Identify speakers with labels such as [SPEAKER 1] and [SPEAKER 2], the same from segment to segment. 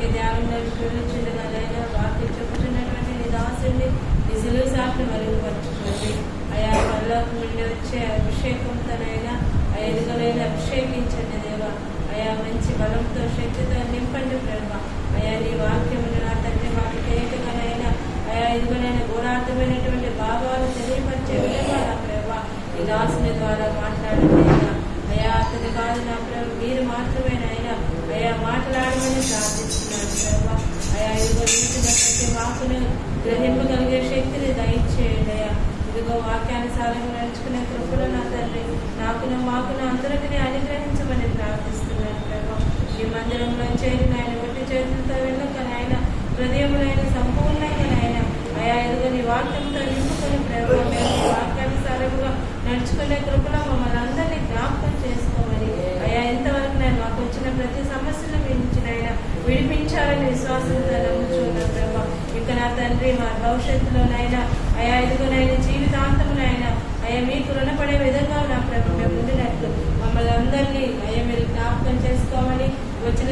[SPEAKER 1] వాక్య ధ్యానం నడుచుకుంటుగా నైనా వాక్యం చెప్పుతున్నటువంటి నీ దాసుని నీ సిలువ సాక్షిని మరుగుపరచుకోండి. అయా పరలోకం నుండి వచ్చే అభిషేకంతోనైనా ఎదుగునైనా అభిషేకించండి దేవా. అయా మంచి బలంతో శక్తితో నింపండి ప్రభా. అయా నీ వాక్యమును నా తండ్రి మాకు తేటగానైనా అయా ఎదుగునైనా గుణార్థమైనటువంటి భావాలు తెలియపరిచే విధంగా నా ప్రభా ఈ దాసుని ద్వారా మాట్లాడండి. అయా అతని కాదు నా ప్రభు, మీరు మాత్రమేనైనా అయా మాట్లాడమని ప్రార్థిస్తున్నాను ప్రభా. అయా ఇదిగో నీటినటువంటి వాకును గ్రహింపగలిగే శక్తిని దయచేయండి. అయా ఇదిగో వాక్యానుసారంగా నడుచుకునే కృపలో నా తండ్రి నాకును మాకును అందరికీ అనుగ్రహించమని ప్రార్థిస్తున్నాను ప్రభా. ఈ మందిరంలో చేరిన ఆయన ఒట్టి చేతులతో వెళ్ళక నాయన హృదయములైన సంపూర్ణంగా నాయన అయా ఇదిగో నీ వాక్యంతో నింపుకొని ప్రభావ వాక్యానుసారంగా నడుచుకునే కృపలో మమ్మల్ని అందరినీ జ్ఞాపకం చేసుకోమని అయా ఇంతవరకు నేను మాకు వచ్చిన ప్రతి సమస్యను మించిన ఆయన విడిపించాలని విశ్వాసంతో నమ్ముచున్నాను ప్రభా. ఇక నా తండ్రి మా భవిష్యత్తులోనైనా అయా ఇదిగోనైనా జీవితాంతమునైనా అయ్యా మీకు రుణపడే విధంగా నా ప్రభు మేము ఉండినట్లు మమ్మల్ని అందరినీ అయ్యా మీరు జ్ఞాపకం చేసుకోమని వచ్చిన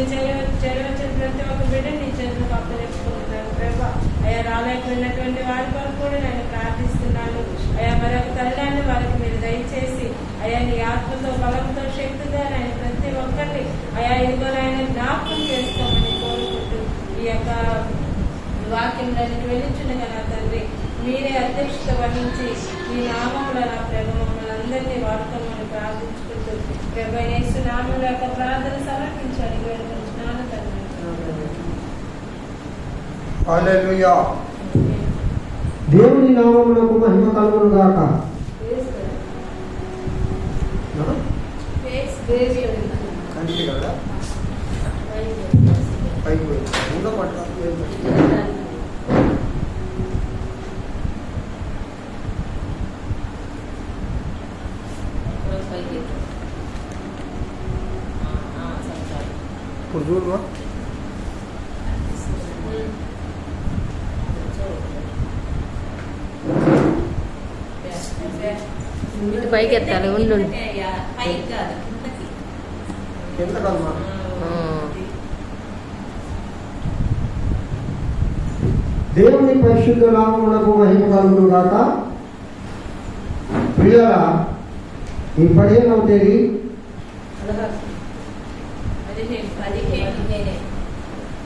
[SPEAKER 1] చేరవచ్చిన ప్రతి ఒక్క బిడ్డని నీ చేతులకు అప్పచెప్పుకుంటున్నాను ప్రభా. అయ్యా రాలేకపోయినటువంటి వారి కొరకు కూడా నేను ప్రార్థిస్తున్నాను. అయ్యా మరొక తల్లాన్ని వారికి మీరు దయచేసి అయ్యా నీ ఆత్మతో బలంతో శక్తిగా నేను ప్రతి ఒక్కరిని అయా ఇదిగోనైనా జ్ఞాపకం చేసుకోమని కోరుకుంటూ ఈ యొక్క వాక్యంలోనికి వెళ్ళించుండగా నా తండ్రి మీరే అధ్యక్షత వహించి ఈ నామంలో నా ప్రభు మమ్మల్ని అందరినీ వాడుకోమని ప్రార్థించుకుంటూ ప్రభు యేసు నామంలో యొక్క ప్రార్థన సమర్పించాలి వేడుకుంటున్నాను తండ్రి.
[SPEAKER 2] హల్లెలూయా. దేవుని నామమునకు మహిమ కలుగును గాక. కంటి కదా పైకి ఊడ పట్టాలి. ఇప్పుడు చూడవా
[SPEAKER 3] పైకి ఎత్తాలి ఉండు
[SPEAKER 2] ఎంత కదమ్మా. దేవుని పరిశుద్ధ నామమునకు మహిమ కలుగును గాక. ప్రియులారా, ఈ 15వ తేదీ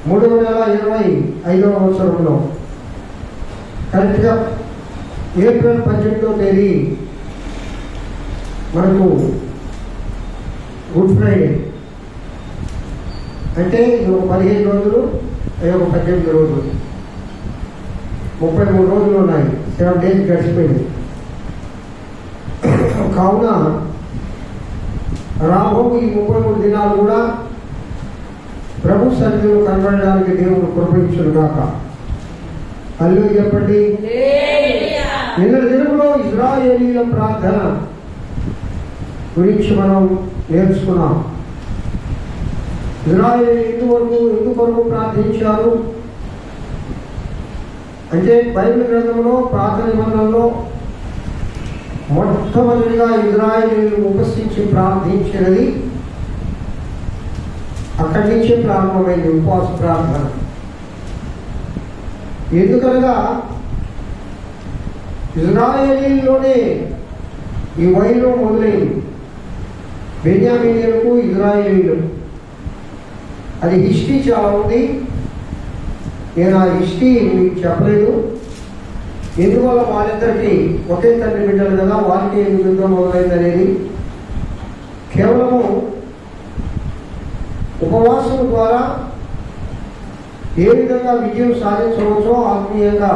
[SPEAKER 2] 2025వ సంవత్సరంలో కరెక్ట్గా ఏప్రిల్ 18వ తేదీ మనకు గుడ్ ఫ్రైడే. అంటే ఇది ఒక 15 రోజులు, ఒక 18 రోజులు, 33 రోజులు ఉన్నాయి. 7 days గడిచిపోయింది. కావున రాబోవు ఈ 33 దినాలు కూడా ప్రభు సన్నిధిలో కనబడడానికి దేవుడు కృపించును గాక. హల్లెలూయా చెప్పండి. నిన్న దినంలో ఇశ్రాయేలీయుల ప్రార్థన గురించి మనం నేర్చుకున్నాం. ఇశ్రాయేలీయులు ఎందుకొరకు ప్రార్థించారు అంటే బైబిల్ గ్రంథంలో పాత నిబంధనలో మొట్టమొదటిగా ఇశ్రాయేలీయులు ఉపస్థించి ప్రార్థించినది అక్కడి నుంచే ప్రారంభమైంది ఉపవాస ప్రార్థన. ఎందుకనగా ఇశ్రాయేలీయుల్లోనే ఈ వైరం మొదలైంది. బెన్యామీనీయులకు ఇశ్రాయేలీయులు అది హిస్టరీ చాలా ఉంది. నేను ఆ హిస్టరీ మీకు చెప్పలేదు. ఎందువల్ల వాళ్ళిద్దరికి ఒకే తండ్రి బిడ్డలు కదా, వారికి ఎందుకు యుద్ధం మొదలైంది అనేది కేవలము ఉపవాసం ద్వారా ఏ విధంగా విజయం సాధించవచ్చో ఆత్మీయంగా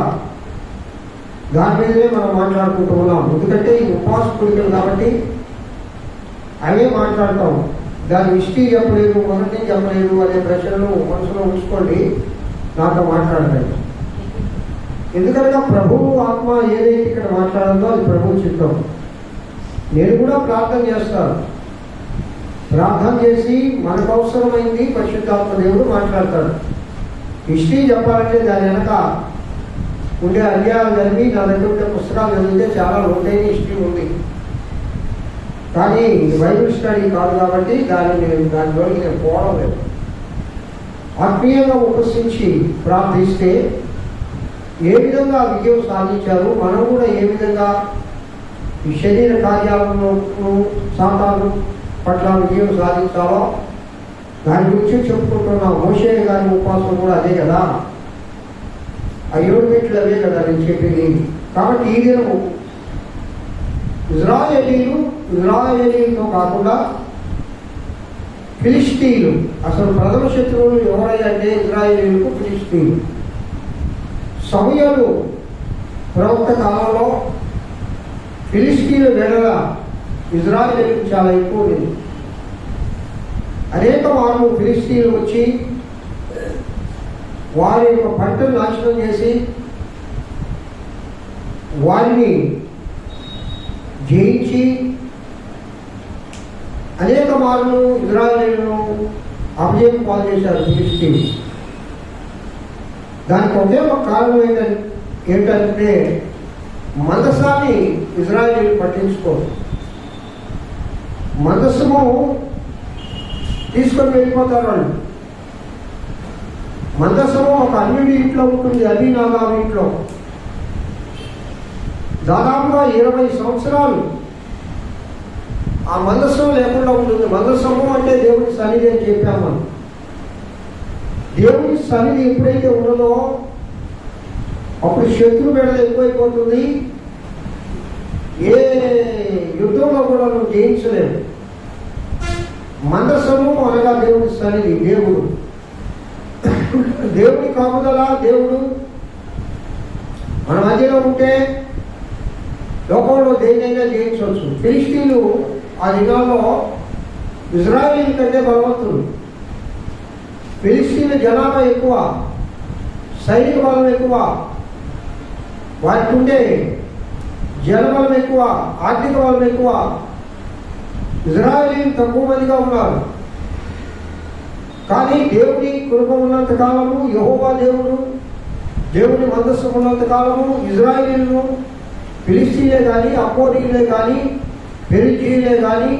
[SPEAKER 2] దాని మీదనే మనం మాట్లాడుకుంటూ ఉన్నాం. ఎందుకంటే ఈ ఉపవాస కోరికలు కాబట్టి అవే మాట్లాడతాం. దాని హిస్టరీ చెప్పలేదు, మొదటి చెప్పలేదు అనే ప్రశ్నలు మనసులో ఉంచుకోండి, నాతో మాట్లాడలేదు. ఎందుకంటే ప్రభువు ఆత్మ ఏదైతే ఇక్కడ మాట్లాడాలో అది ప్రభువు చిత్తం. నేను కూడా ప్రార్థన చేస్తాను. ప్రార్థన చేసి మనకు అవసరమైంది పరిశుద్ధాత్మ దేవుడు మాట్లాడతాడు. హిస్టరీ చెప్పాలంటే దాని వెనక ఉండే అధ్యాయాలు చదివి నా దగ్గర ఉండే పుస్తకాలు చదివితే చాలా లోతైన హిస్టరీ ఉంది. కానీ బైబిల్ స్టడీ కాదు కాబట్టి దానిలోకి నేను పోవడం లేదు. ఆత్మీయంగా ఉపస్థించి ప్రార్థిస్తే ఏ విధంగా విజయం సాధించారు, మనం కూడా ఏ విధంగా ఈ శరీర కార్యాలను సాతాను పట్ల విజయం సాధించాలో దాని గురించి చెప్పుకుంటున్నాం. మోషే గారి ఉపవాసం కూడా అదే కదా, ఆ 7 మెట్లు అవే కదా నేను చెప్పింది. కాబట్టి ఈ దినము ఇజ్రాయేలీలతో కాకుండా ఫిలిష్తీయులు, అసలు ప్రథమ శత్రువులు ఎవరైతే ఇజ్రాయేలీలకు ఫిలిష్తీయులు. సమూయేలు ప్రవక్త కాలంలో ఫిలిష్తీయుల వెడల ఇజ్రాయేలీలకు చాలా ఎక్కువ ఉంది. అనేక మార్లు ఫిలిష్తీయులు వచ్చి వారి యొక్క పంటను నాశనం చేసి వారిని జయించి అనేక మార్లు ఇజ్రాయేలీలను అపజయం పాలు చేశారు ఫిలిష్తీయులు. దానికి ఒకే ఒక కారణం ఏంటంటే మందసాన్ని ఇజ్రాయేలీలు పట్టించుకోరు. మందసము తీసుకొని వెళ్ళిపోతారు వాళ్ళు. మందసము ఒక అన్యుడి ఇంట్లో ఉంటుంది, అబీనాదాబు ఇంట్లో. దాదాపుగా 20 సంవత్సరాలు ఆ మందసం లేకుండా ఉంటుంది. మందసము అంటే దేవుని సన్నిధి అని చెప్పాము మనం. దేవుని సన్నిధి ఎప్పుడైతే ఉన్నదో అప్పుడు శత్రు బెడద ఎక్కువైపోతుంది. ఏ యుద్ధంలో కూడా నువ్వు జయించలేవు. మందసము అనగా దేవుని సన్నిధి, దేవుడు, దేవుని కాపుదల, దేవుడు మన మధ్యలో ఉంటే లోకంలో దేన్నైనా జయించవచ్చు. ఫిలిష్తీయులు ఆ దినాల్లో ఇజ్రాయేలీల కంటే బలవంతులు. ఫిలిష్తీయుల జనాభా ఎక్కువ, సైనిక బలం ఎక్కువ, వారికి ఉండే జనబలం ఎక్కువ, ఆర్థిక బలం ఎక్కువ. ఇజ్రాయేలీలు తక్కువ మందిగా ఉన్నారు. కానీ దేవుని కృప ఉన్నంత కాలము, యెహోవా దేవుని మందస్సు ఉన్నంత కాలము ఇజ్రాయేలీలను ఫిలిష్తీయులే కానీ, అమ్మోనీయులే కానీ, పెరిజీయులే కానీ,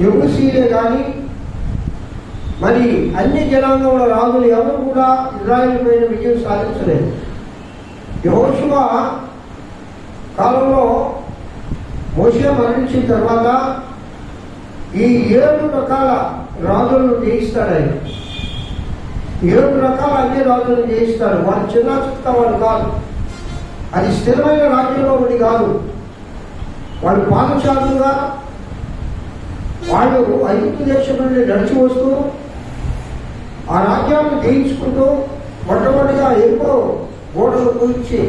[SPEAKER 2] యెబూసీయులే కానీ, మరి అన్ని జనాంగముల రాజులు ఎవరు కూడా ఇజ్రాయేలు పైన విజయం సాధించలేదు. యెహోషువ కాలంలో మోషే మరణించిన తర్వాత ఈ 7 రకాల రాజులను జయిస్తాడు ఆయన. 7 రకాల అన్ని రాజులను జయిస్తాడు. వారు చిన్న చిత్త వాడు కాదు. అది స్థిరమైన రాజ్యంలో ఒకటి కాదు. వాళ్ళు పాదచారులుగా వాళ్ళు ఐగుప్తు దేశం నుండి నడిచి వస్తూ ఆ రాజ్యాలను జయించుకుంటూ మొట్టమొదటిగా ఎరుకో గోడలు కూర్చి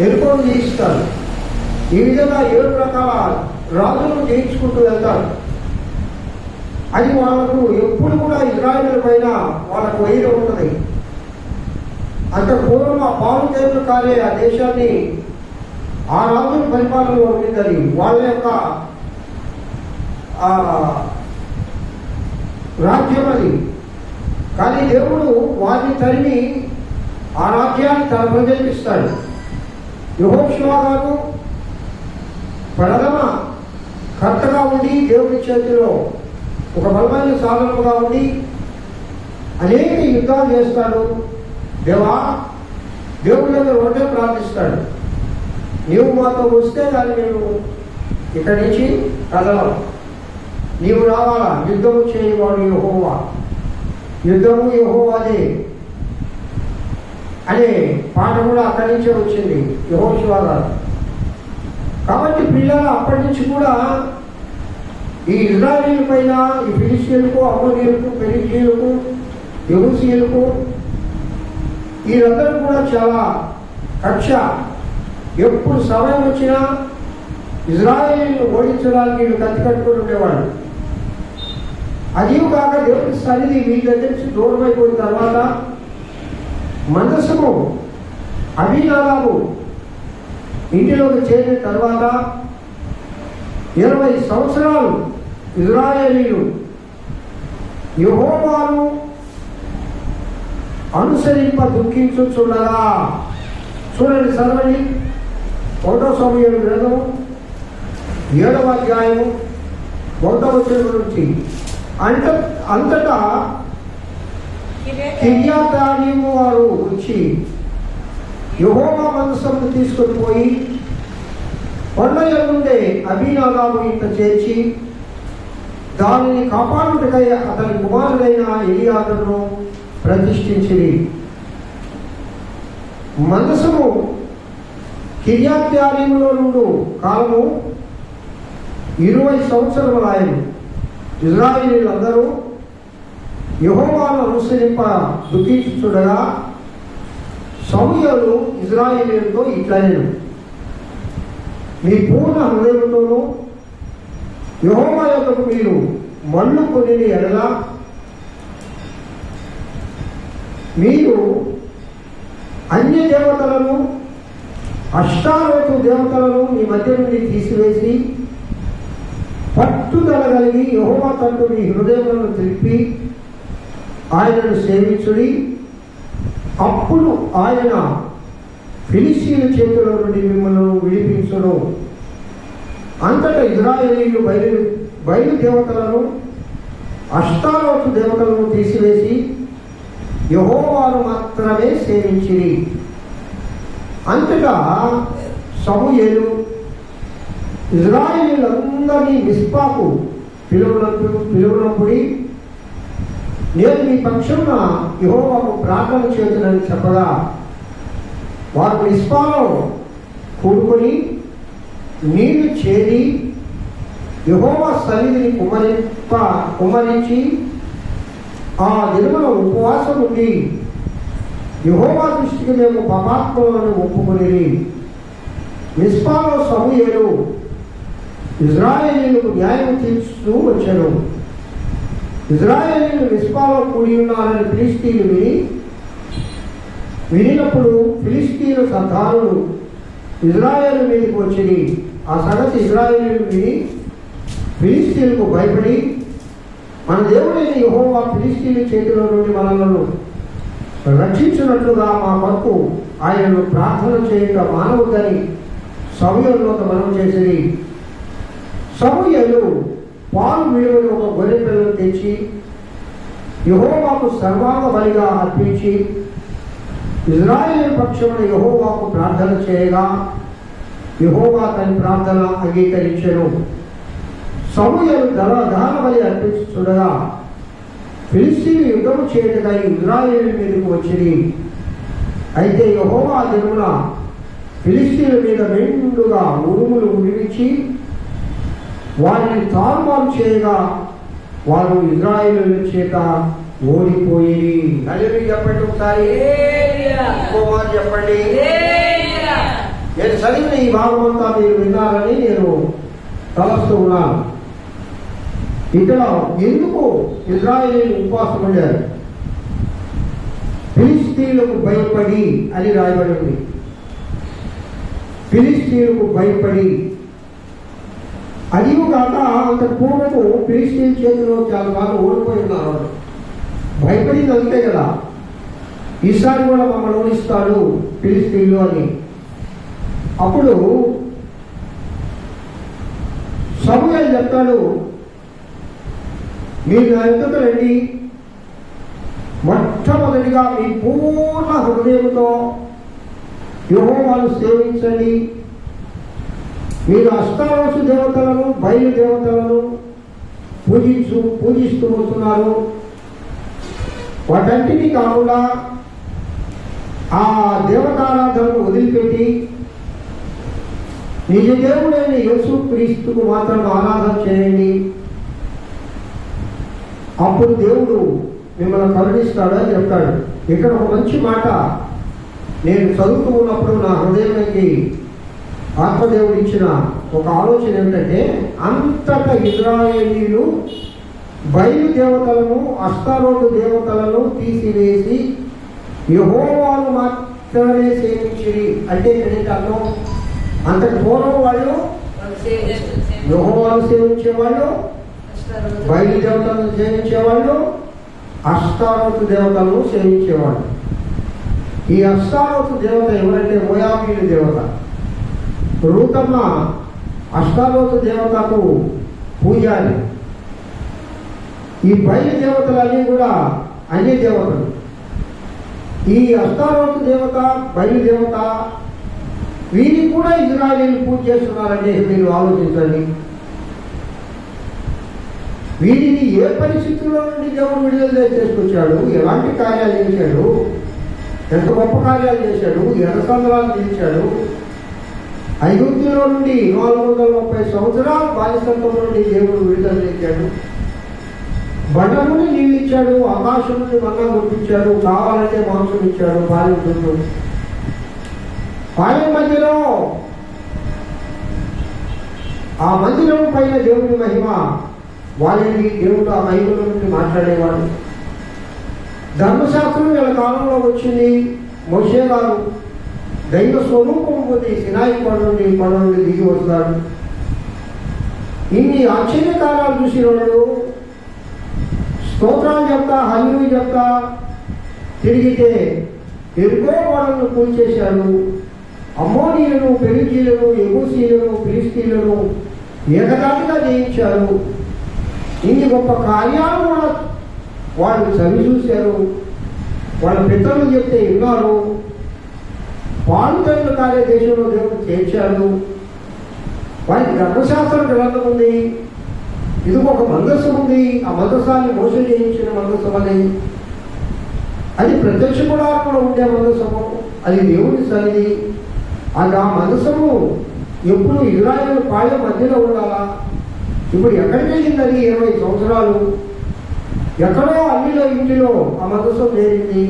[SPEAKER 2] ఎరుకోను జయిస్తారు. ఈ విధంగా 7 రకాల రాజులను జయించుకుంటూ వెళ్తారు. అది వాళ్ళకు ఎప్పుడు కూడా ఇజ్రాయేలు పైన వాళ్ళకు వైరం ఉంటుంది. అంత పూర్వం ఆ పాలు తేళ్లు కాలే ఆ దేశాన్ని ఆ రాజుల పరిపాలనలో ఉండిందని వాళ్ళ యొక్క రాజ్యం అది. కానీ దేవుడు వారిని తరిమి ఆ రాజ్యాన్ని తన ప్రజలకు ఇస్తాడు. యెహోషువ గారు ప్రథమ కర్తగా ఉండి దేవుని చేతిలో ఒక బలమైన సాధనముగా ఉండి అనేక యుద్ధాలు చేస్తాడు. దేవుడి దగ్గర ఒకటే ప్రార్థిస్తాడు, నీవు మాతో వస్తే కానీ నేను ఇక్కడి నుంచి కదలం, నీవు రావాలా, యుద్ధము చేయవాడు యెహోవా, యుద్ధము యెహోవాదే అనే పాట కూడా అక్కడి నుంచే వచ్చింది యెహోషువ గారు. కాబట్టి పిల్లలు అప్పటి నుంచి కూడా ఈ ఇజ్రాయేలీల పైన ఈ ఫిలిష్తీయులకు, అమ్మోనీయులకు, పెరిజీయులకు, యెబూసీయులకు వీరందరూ కూడా చాలా కక్ష. ఎప్పుడు సమయం వచ్చినా ఇజ్రాయేలీలను ఓడించడానికి వీళ్ళు కత్తి కట్టుకుని ఉండేవాడు. అది కాక దేవుని సన్నిధి వీళ్ళ దగ్గర నుంచి దూరం అయిపోయిన తర్వాత మందసము అబీనాదాబు ఇంటిలోకి చేరిన తర్వాత 20 సంవత్సరాలు ఇజ్రాయేలీలు యెహోవాను అనుసరింప దుఃఖించుచుండగా. చూడండి, చదవండి 1 సమూయేలు గ్రంథము 7వ అధ్యాయము 1వ వచనం నుంచి. అంతటా కిర్యాతారీము వారు వచ్చి యెహోవా మందసమును తీసుకొని పోయి కొండల నుండే అబీనాదాబు ఇంట చేర్చి దానిని కాపాడుటకై అతని కుమారుడైన ఎలియాజరును ప్రతిష్ఠించిరి. మందసము కిర్యాత్యారీములో నుండు కాలము 20 సంవత్సరములాయను. ఇశ్రాయేలీయులందరూ యెహోవాను అనుసరింప దుఃఖించుచుండగా సమూయేలు ఇశ్రాయేలీయులతో ఇట్లనెను, మీ పూర్ణ హృదయంతోనూ యెహోవా యొద్దకు మీరు మన్ను కొనిన ఎడల మీరు అన్య దేవతలను అష్టారోతు దేవతలను మీ మధ్య నుండి తీసివేసి పట్టుదల కలిగి యెహోవా తట్టు మీ హృదయములను తెలిపి ఆయనను సేవించుడి. అప్పుడు ఆయన ఫిలిష్తీయుల చేతిలో నుండి మిమ్మల్ని విడిపించును. అంతటా ఇశ్రాయేలీయులు బయలు దేవతలను అష్టారోతు దేవతలను తీసివేసి యెహోవాను మాత్రమే సేవించిరి. అంతటా సమూయేలు ఇశ్రాయేలీయులందరినీ మిస్పాకు పిలువనప్పుడు నేను మీ పక్షమున యెహోవాకు ప్రార్థన చేతునని చెప్పగా వారు మిస్పాలో కూడుకొని నీళ్లు చేరి యెహోవా సన్నిధిని కుమ్మరించి ఆ దినమున ఉపవాసం ఉండి యెహోవా దృష్టికి మేము పాపాత్మలను ఒప్పుకొని మిస్పాలో సమూయేలు ఇశ్రాయేలీయులకు న్యాయం తీర్చుతూ వచ్చాను. ఇశ్రాయేలీయులు మిస్పాలో కూడి ఉన్నారని ఫిలిష్తీయులు వినినప్పుడు ఫిలిష్తీయుల సర్దారులు ఇశ్రాయేలు మీదకి వచ్చింది. ఆ సంగతి ఇశ్రాయేలీయులు విని ఫిలిష్తీయులకు భయపడి మన దేవుడైన యెహోవా ఫిలిష్తీయుల చేతిలో నుండి మనలను రక్షించినట్లుగా మా కొరకు ఆయనను ప్రార్థన చేయక మానవద్దని సమూయేలుతో మనం చేసింది. సమూయేలు పాలు విలువని ఒక గొర్రె పిల్లను తెచ్చి యెహోవాకు సర్వాంగ బలిగా అర్పించి ఇశ్రాయేలు పక్షమున యెహోవాకు ప్రార్థన చేయగా యెహోవా తన ప్రార్థన అంగీకరించెను. సమూయేలు దహన బలి అర్పించుచుండగా ఫిలిష్తీయులు యుద్ధము చేయటకై ఇశ్రాయేలు మీదకు వచ్చింది. అయితే యెహోవా దినమున ఫిలిష్తీయుల మీద మెండుగా ఉరుములు ఉరిమించి వారిని తారుమారు చేయగా వారు ఇశ్రాయేలీయుల చేత ఓడిపోయి. చెప్పండి ఒకసారి, చెప్పండి. నేను చదివిన ఈ భాగం అంతా మీరు విన్నారని నేను తలస్తూ ఉన్నాను. ఇక్కడ ఎందుకు ఇశ్రాయేలీయులు ఉపవాసం ఉండారు? ఫిలిష్తీయులకు భయపడి అని రాయబడి ఉంది. ఫిలిష్తీయులకు భయపడి. అదియూ కాక అంత పూర్వము ఫిలిష్తీయుల చేతిలో చాలా బాగా ఓడిపోయి ఉన్నారు. భయపడింది అంతే కదా, ఈసారి కూడా మమ్మల్ని ఓడిస్తాడు ఫిలిష్తీయులు అని. అప్పుడు సమూయేలు చెప్తాడు, మీరు నా ఎదుట రండి, మొట్టమొదటిగా మీ పూర్ణ హృదయంతో యెహోవాను సేవించండి. మీరు అష్టారోతు దేవతలను బయలు దేవతలను పూజిస్తూ వస్తున్నారు. వాటంటిని కాకుండా ఆ దేవతారాధనను వదిలిపెట్టి నిజ దేవుడైన యేసు క్రీస్తుకు మాత్రం ఆరాధన చేయండి. అప్పుడు దేవుడు మిమ్మల్ని కరుణిస్తాడని చెప్తాడు. ఇక్కడ ఒక మంచి మాట నేను చదువుతూ ఉన్నప్పుడు నా హృదయానికి ఆత్మదేవుడు ఇచ్చిన ఒక ఆలోచన ఏమిటంటే, అంతటా ఇశ్రాయేలీయులు బయలు దేవతలను అష్టారోతు దేవతలను తీసివేసి యెహోవాను మాత్రమే సేవించిరి. అంటే ఏంటంటే అంతకు పూర్వం వాళ్ళు యెహోవాను సేవించేవాళ్ళు, బయలు దేవతలను సేవించేవాళ్ళు, అష్టారోతు దేవతలను సేవించేవాళ్ళు. ఈ అష్టారోతు దేవత ఎవరంటే మోయాబీయుల దేవత. రూతమ్మ అష్టారోతు దేవతకు పూజారి. ఈ బయలు దేవతలన్నీ కూడా అన్య దేవతలు. ఈ అష్టారోతు దేవత, బయలుదేవత, వీరిని కూడా ఇజ్రాయేలీలు పూజ చేస్తున్నారంటే మీరు ఆలోచించండి. వీరిని ఏ పరిస్థితుల్లో నుండి దేవుడు విడుదల చేసుకొచ్చాడు, ఎలాంటి కార్యాలు చేశాడు, ఎంత గొప్ప కార్యాలు చేశాడు, ఎర్రసంద్రాలు తీర్చాడు. ఐగుప్తులో నుండి 430 సంవత్సరాలు బానిసత్వం నుండి దేవుడు విడుదల చేశాడు. బండ నుండి నీళ్ళు ఇచ్చాడు, ఆకాశం నుండి మన్నా కురిపించాడు, కావాలంటే మాంసం ఇచ్చాడు, పాలించుడు. పాలెం మధ్యలో ఆ మందిరం పైన దేవుడి మహిమ వాళ్ళని దేవుడు ఆ మహిమల నుండి మాట్లాడేవాడు. ధర్మశాస్త్రం వీళ్ళ కాలంలో వచ్చింది. మోషే గారు దైవ స్వరూపం పోతే సినాయి కొండ నుండి దిగి వస్తాడు. ఇన్ని ఆశ్చర్యకారాలు చూసిన వాళ్ళు స్తోత్రాలు చెప్తా, హల్లెలూయా చెప్తా తిరిగితే ఎరుకో వాళ్ళను కూల్చేశాడు. అమ్మోనీయులను, పెరిజీలను, ఎబూసీలను, ఫిలిష్తీయులను ఏకదాటిగా జయించారు. ఇన్ని గొప్ప కార్యాలు కూడా వాళ్ళు చవి చూశారు. వాళ్ళ పితరులు చెప్తే విన్నారు. పాలుతరులు కాలే దేశంలో దేవుడు చేర్చాడు. వారికి ధర్మశాస్త్ర గ్రంథం ఉంది, ఇది ఒక మందస్సం ఉంది. ఆ మందస్సాన్ని మోసం చేయించిన మందస్సం అది. అది ప్రత్యక్ష గుడారంలో ఉండే మందస్సము, అది దేవుని సన్నిధి. అది ఆ మందస్సము ఎప్పుడు ఇజ్రాయేలు పాలెం మధ్యలో ఉండాలా? ఇప్పుడు ఎక్కడికి వెళ్ళింది? అది 20 సంవత్సరాలు ఎక్కడో అన్నిలో ఇంటిలో ఆ మందస్సం చేరింది.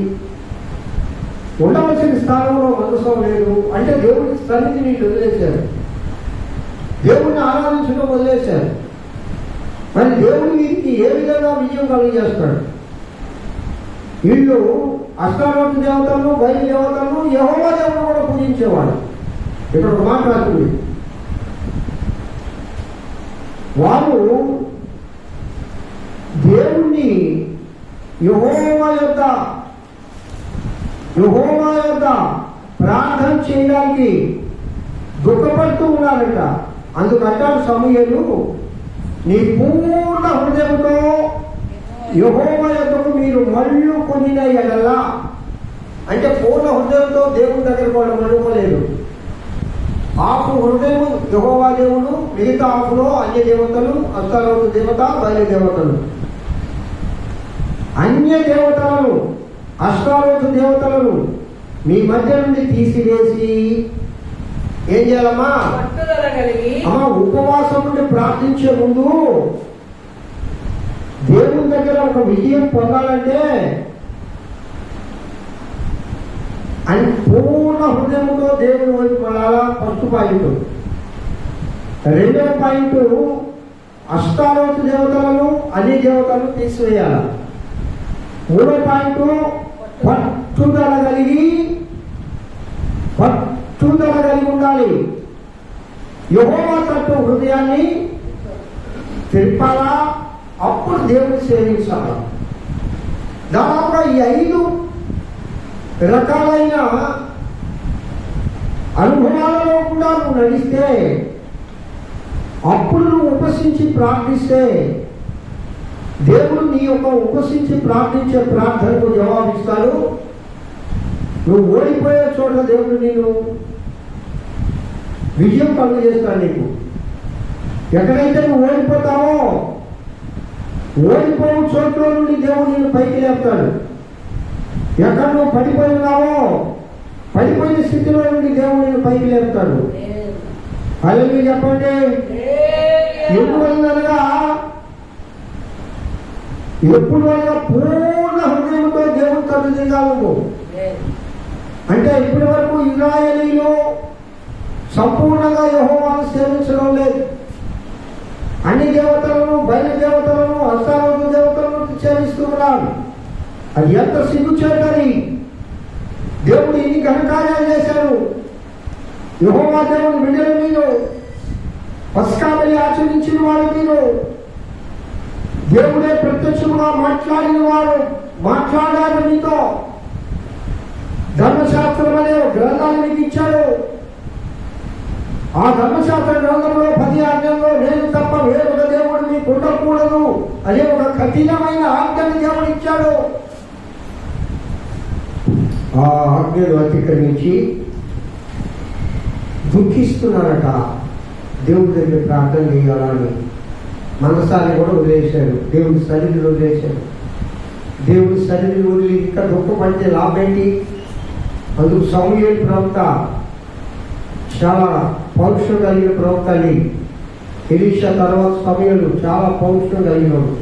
[SPEAKER 2] ఉండవలసిన స్థానంలో మందస్సం లేదు. అంటే దేవుడి సన్నిధిని వదిలేశారు, దేవుడిని ఆరాధించడం వదిలేశారు. మరి దేవుడు వీరికి ఏ విధంగా విజయం కలిగజేస్తాడు? వీళ్ళు అష్టారోతు దేవతలను, బయలు దేవతలను, యెహోవా దేవుడు కూడా పూజించేవాడు. ఇక్కడ ఒక మాట రాసింది, వారు దేవుణ్ణి యెహోవా యొద్ద ప్రార్థన చేయడానికి దుఃఖపడుతూ ఉన్నారంట. అందుకంటాడు సమూయేలు, నీ పూర్ణ హృదయంతో యెహోవా యొద్దకు మీరు మళ్ళు కొనిన ఎడల. అంటే పూర్ణ హృదయంతో దేవుని దగ్గరకు వాళ్ళు మళ్ళుకోలేదు. ఆపు హృదయం యెహోవా దేవుడు, మిగతా ఆపులో అన్య దేవతలు, అష్టారోతు దేవత, బయలు దేవతలు. అన్య దేవతలను, అష్టారోతు దేవతలను మీ మధ్య నుండి తీసివేసి ఏం చేయాలమ్మా? అమ్మా, ఉపవాసం నుండి ప్రార్థించే ముందు దేవుని దగ్గర ఒక విజయం పొందాలంటే అని పూర్ణ హృదయంతో దేవుని వైపు వెళ్ళాలా. First point. రెండవ పాయింట్, అష్టారోతు దేవతలను, అన్ని దేవతలను తీసివేయాల. మూడో పాయింట్, పట్టుదల కలిగి ఉండాలి. యెహోవా తట్టు హృదయాన్ని తిప్పాలా, అప్పుడు దేవుని సేవించాలి. దాదాపుగా ఈ 5 రకాలైన అనుభవాలలో కూడా నువ్వు నడిస్తే, అప్పుడు నువ్వు ఉపసించి ప్రార్థిస్తే దేవుడు నీ యొక్క ఉపసించి ప్రార్థించే ప్రార్థనకు జవాబిస్తాడు. నువ్వు ఓడిపోయే చోట దేవుడు నేను విజయం కలుగజేస్తాడు నీకు. ఎక్కడైతే నువ్వు ఓడిపోతావో, ఓడిపోయే చోట్ల నుండి దేవుడు నేను పైకి లేపుతాడు. ఎక్కడ నువ్వు పడిపోయి ఉన్నావో, పడిపోయిన స్థితిలో నుండి దేవుడు నేను పైకి లేపుతాడు. హల్లెలూయా చెప్పండి. ఎందువల్లనగా ఎప్పుడు పూర్ణ హృదయంతో దేవుడు తల్లి దిగాలను. అంటే ఇప్పటి వరకు ఇశ్రాయేలీయులు సంపూర్ణంగా యెహోవాను సేవించడం లేదు. అన్ని దేవతలను, బయలు దేవతలను, అష్టారోతు దేవతలను సేవిస్తూ ఉన్నారు. అది ఎంత సిగ్గుచేటని. దేవుడు ఇన్ని ఘనకార్యాలు చేశాడు. యెహోవా దేవుని బిడ్డల మీద, పస్కా బలి ఆచరించిన వారి మీద దేవుడే ప్రత్యక్షంగా మాట్లాడాడు మీతో. ధర్మశాస్త్రం అనే గ్రంథాన్ని మీకు ఇచ్చాడు. ఆ ధర్మశాస్త్ర గ్రంథంలో 10 ఆజ్ఞల్లో నేను తప్ప వేరొక దేవుడు మీకు ఉండకూడదు అనే ఒక కఠినమైన ఆజ్ఞని దేవుడు ఇచ్చాడు. ఆ ఆజ్ఞలు అతిక్రమించి దుఃఖిస్తున్నారట. దేవుడి దగ్గర ప్రార్థన చేయాలని మనసాన్ని కూడా వదిలేశారు, దేవుడి సన్నిధిని వదిలేశారు. దేవుడి సన్నిధిని వదిలి ఇంకా దుఃఖపడితే లాభేంటి? అందుకు సమూయేలు ప్రవక్త చాలా పౌరుషం కలిగిన ప్రవక్త అని. ఎలీషా తర్వాత సమూయేలు చాలా పౌరుషం కలిగినాడు.